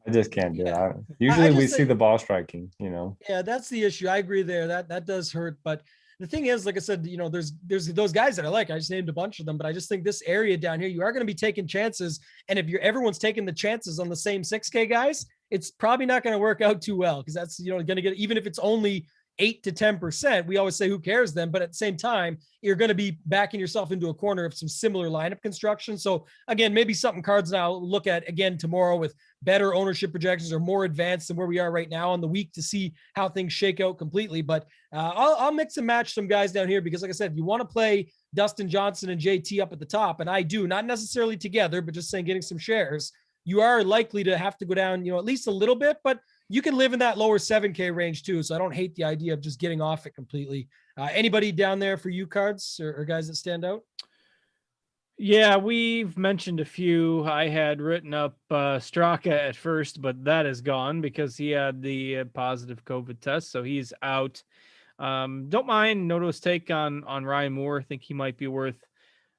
I just can't do it. Usually we see the ball striking, Yeah, that's the issue. I agree there. That does hurt. But the thing is, like I said, there's those guys that I like. I just named a bunch of them, but I just think this area down here, you are going to be taking chances. And if everyone's taking the chances on the same 6K guys, it's probably not going to work out too well because that's, going to get, even if it's only 8 to 10%, we always say, who cares then? But at the same time, you're going to be backing yourself into a corner of some similar lineup construction. So again, maybe something cards now look at again tomorrow with better ownership projections or more advanced than where we are right now on the week to see how things shake out completely. But I'll mix and match some guys down here because like I said, you want to play Dustin Johnson and JT up at the top. And I do, not necessarily together, but just saying getting some shares. You are likely to have to go down, at least a little bit, but you can live in that lower 7K range too. So I don't hate the idea of just getting off it completely. Anybody down there for you cards or guys that stand out? Yeah, we've mentioned a few. I had written up Straka at first, but that is gone because he had the positive COVID test. So he's out. Don't mind Noto's take on Ryan Moore. I think he might be worth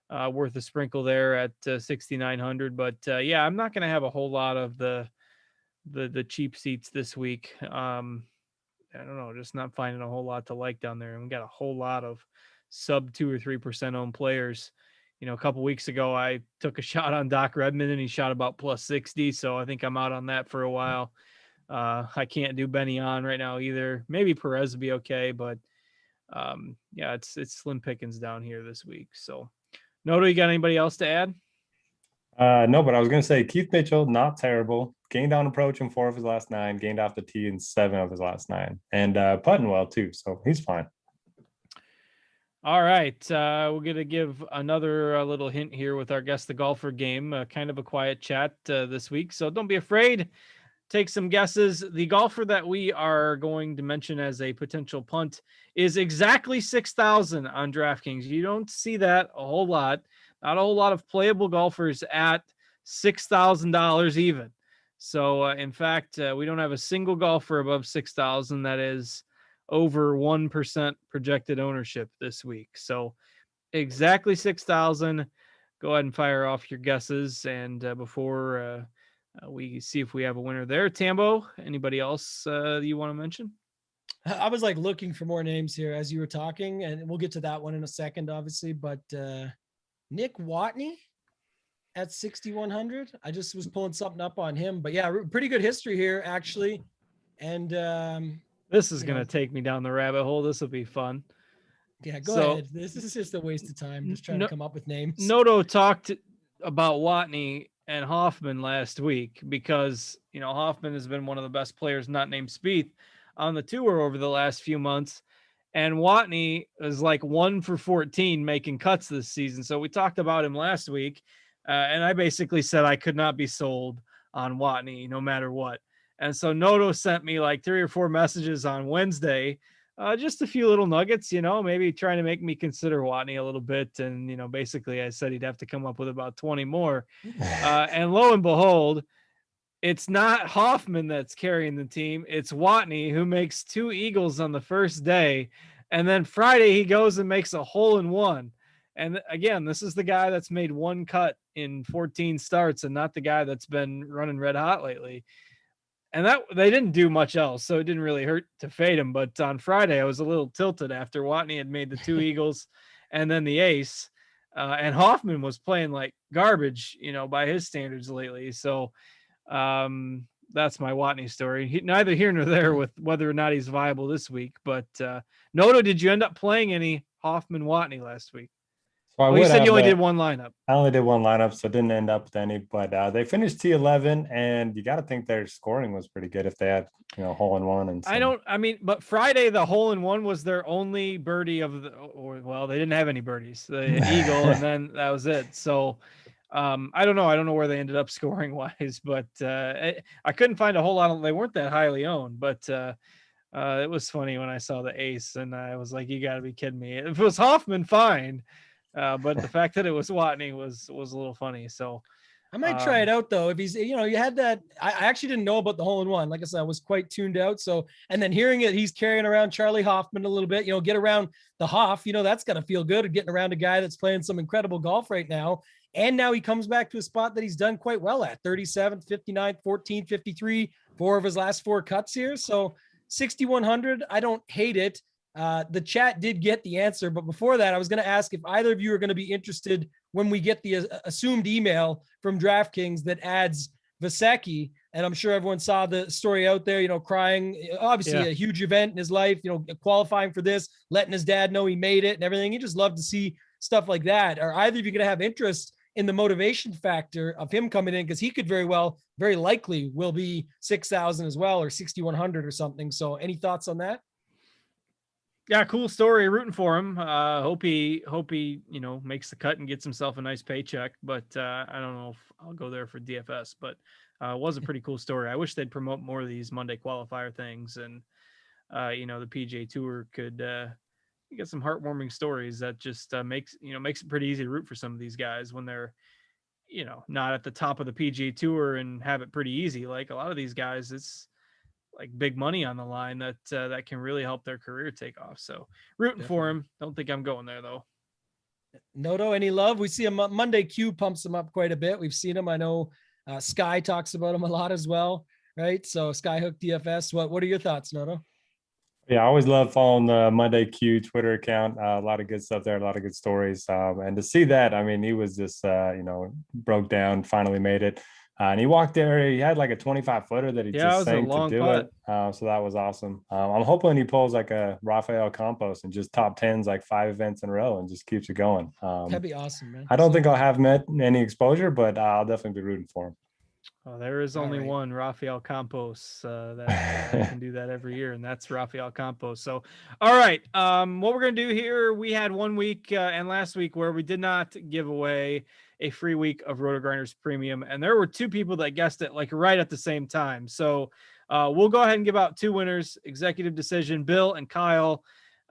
a sprinkle there at 6,900. But yeah, I'm not going to have a whole lot of the cheap seats this week. I don't know, just not finding a whole lot to like down there. And we got a whole lot of sub 2 or 3% owned players. A couple weeks ago, I took a shot on Doc Redmond and he shot about plus 60. So I think I'm out on that for a while. I can't do Benny on right now either. Maybe Perez would be okay, but yeah, it's slim pickings down here this week. So Noto, you got anybody else to add? No, but I was going to say Keith Mitchell, not terrible. Gained on approach in 4 of his last 9, gained off the tee in 7 of his last 9, and putting well too. So he's fine. All right. We're going to give another little hint here with our Guess the Golfer game, kind of a quiet chat this week. So don't be afraid. Take some guesses. The golfer that we are going to mention as a potential punt is exactly 6,000 on DraftKings. You don't see that a whole lot. Not a whole lot of playable golfers at $6,000 even. So in fact, we don't have a single golfer above 6,000 that is over 1% projected ownership this week. So exactly 6,000. Go ahead and fire off your guesses. And before we see if we have a winner there, Tambo, anybody else you want to mention? I was like looking for more names here as you were talking, and we'll get to that one in a second, obviously. But Nick Watney at 6,100. I just was pulling something up on him, but yeah, pretty good history here actually. And this is going to take me down the rabbit hole. This will be fun. Yeah, go ahead. This is just a waste of time. Just trying to come up with names. Noto talked about Watney and Hoffman last week because, Hoffman has been one of the best players not named Spieth on the tour over the last few months. And Watney is like 1 for 14 making cuts this season. So we talked about him last week. And I basically said I could not be sold on Watney no matter what. And so Noto sent me like 3 or 4 messages on Wednesday, just a few little nuggets, maybe trying to make me consider Watney a little bit. And, basically I said he'd have to come up with about 20 more. And lo and behold, it's not Hoffman that's carrying the team. It's Watney who makes 2 eagles on the first day And then Friday he goes and makes a hole in one. And again, this is the guy that's made one cut in 14 starts and not the guy that's been running red hot lately. And that they didn't do much else, so it didn't really hurt to fade him. But on Friday, I was a little tilted after Watney had made the 2 eagles and then the ace. And Hoffman was playing like garbage, by his standards lately. So that's my Watney story. Neither here nor there with whether or not he's viable this week. But Noto, did you end up playing any Hoffman Watney last week? So you said you only did one lineup. I only did one lineup, so didn't end up with any. But they finished T11, and you got to think their scoring was pretty good if they had, hole in one. And but Friday the hole in one was their only birdie of they didn't have any birdies. The eagle, and then that was it. So I don't know. I don't know where they ended up scoring wise, but I couldn't find a whole lot. They weren't that highly owned, but it was funny when I saw the ace, and I was like, "You got to be kidding me!" If it was Hoffman, fine. But the fact that it was Watney was a little funny. So I might try it out though. If he's, you had that, I actually didn't know about the hole in one. Like I said, I was quite tuned out. So, and then hearing it, he's carrying around Charlie Hoffman a little bit, get around the Hoff, that's got to feel good, getting around a guy that's playing some incredible golf right now. And now he comes back to a spot that he's done quite well at 37th, 59th, 14th, 53, 4 of his last 4 cuts here. So 6,100, I don't hate it. The chat did get the answer, but before that, I was going to ask if either of you are going to be interested when we get the assumed email from DraftKings that adds Vasecki. And I'm sure everyone saw the story out there, crying, obviously a huge event in his life, qualifying for this, letting his dad know he made it and everything. He just love to see stuff like that. Are either of you going to have interest in the motivation factor of him coming in? Because he could very likely will be 6,000 as well, or 6,100 or something. So any thoughts on that? Yeah, cool story. Rooting for him. Hope he makes the cut and gets himself a nice paycheck. But I don't know if I'll go there for DFS. But it was a pretty cool story. I wish they'd promote more of these Monday qualifier things, and the PGA Tour could get some heartwarming stories that just makes it pretty easy to root for some of these guys when they're not at the top of the PGA Tour and have it pretty easy. Like a lot of these guys, it's like big money on the line that can really help their career take off. So rooting for him. Don't think I'm going there though. Noto, any love? We see him Monday. Q pumps him up quite a bit. We've seen him. I know Sky talks about him a lot as well, right? So Skyhook DFS. What are your thoughts, Noto? Yeah, I always love following the Monday Q Twitter account. A lot of good stuff there, a lot of good stories. And to see that, he was just, broke down, finally made it. And he walked there. He had like a 25-footer that he just sank to do it. So that was awesome. I'm hoping he pulls like a Rafael Campos and just top 10s like 5 events in a row and just keeps it going. That'd be awesome, man. I don't think I'll have met any exposure, but I'll definitely be rooting for him. Oh, there is only one Rafael Campos that can do that every year, and that's Rafael Campos. So, all right, what we're going to do here, we had 1 week and last week where we did not give away a free week of Rotogrinders Premium, and there were 2 people that guessed it like right at the same time. So we'll go ahead and give out 2 winners, executive decision, Bill and Kyle.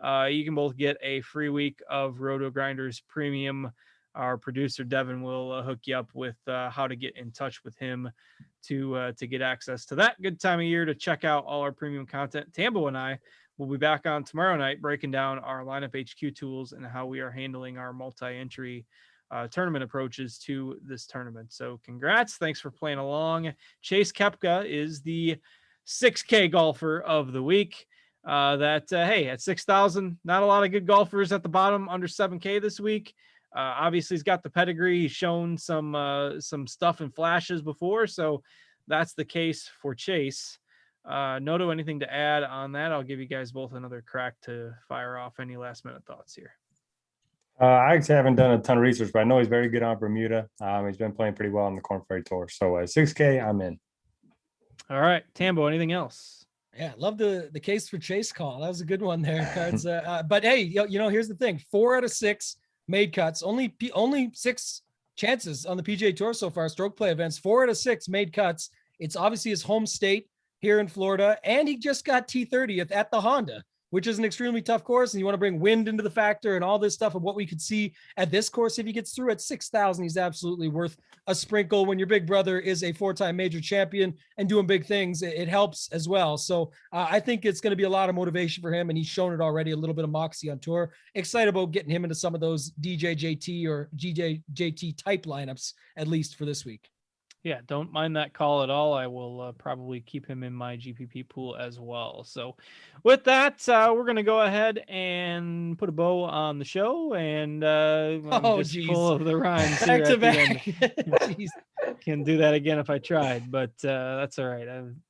You can both get a free week of Rotogrinders Premium. Our producer Devin will hook you up with how to get in touch with him to get access to that good time of year to check out all our premium content. Tambo and I will be back on tomorrow night breaking down our lineup HQ tools and how we are handling our multi-entry tournament approaches to this tournament. So congrats. Thanks for playing along. Chase Koepka is the 6K golfer of the week. Hey, at 6,000, not a lot of good golfers at the bottom under 7K this week. Obviously he's got the pedigree. He's shown some stuff in flashes before. So that's the case for Chase. Noto, anything to add on that? I'll give you guys both another crack to fire off any last minute thoughts here. I actually haven't done a ton of research, but I know he's very good on Bermuda. He's been playing pretty well on the Korn Ferry Tour. So 6K, I'm in. All right, Tambo, anything else? Yeah, love the case for Chase call. That was a good one there, Cards. But hey, here's the thing: 4 out of 6 made cuts. Only 6 chances on the PGA Tour so far. Stroke play events. 4 out of 6 made cuts. It's obviously his home state here in Florida, and he just got T30th at the Honda, which is an extremely tough course. And you want to bring wind into the factor and all this stuff of what we could see at this course. If he gets through at 6,000, he's absolutely worth a sprinkle. When your big brother is a 4-time major champion and doing big things, it helps as well. So I think it's going to be a lot of motivation for him. And he's shown it already, a little bit of moxie on tour. Excited about getting him into some of those DJJT or GJJT type lineups, at least for this week. Yeah, don't mind that call at all. I will probably keep him in my GPP pool as well. So with that, we're going to go ahead and put a bow on the show. And I'm just full of the rhymes back to back. Can do that again if I tried, but that's all right. I'm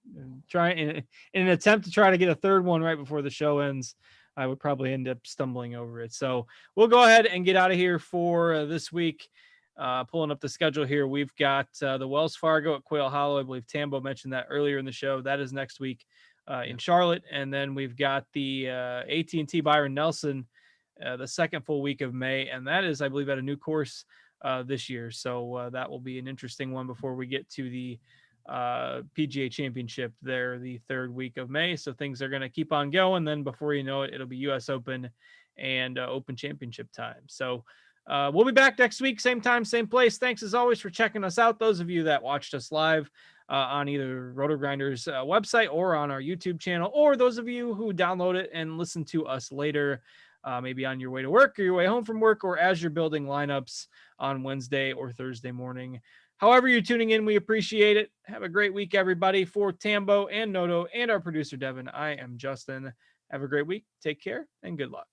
trying in an attempt to try to get a third one right before the show ends. I would probably end up stumbling over it. So we'll go ahead and get out of here for this week. Pulling up the schedule here, we've got the Wells Fargo at Quail Hollow. I believe Tambo mentioned that earlier in the show. That is next week in Charlotte. And then we've got the AT&T Byron Nelson the second full week of May. And that is, I believe, at a new course this year. So that will be an interesting one before we get to the PGA Championship there the third week of May. So things are going to keep on going. Then before you know it, it'll be US Open and Open Championship time. So we'll be back next week, same time, same place. Thanks as always for checking us out. Those of you that watched us live on either Rotogrinders website or on our YouTube channel, or those of you who download it and listen to us later, maybe on your way to work or your way home from work, or as you're building lineups on Wednesday or Thursday morning. However you're tuning in, we appreciate it. Have a great week, everybody. For Tambo and Noto and our producer, Devin, I am Justin. Have a great week. Take care and good luck.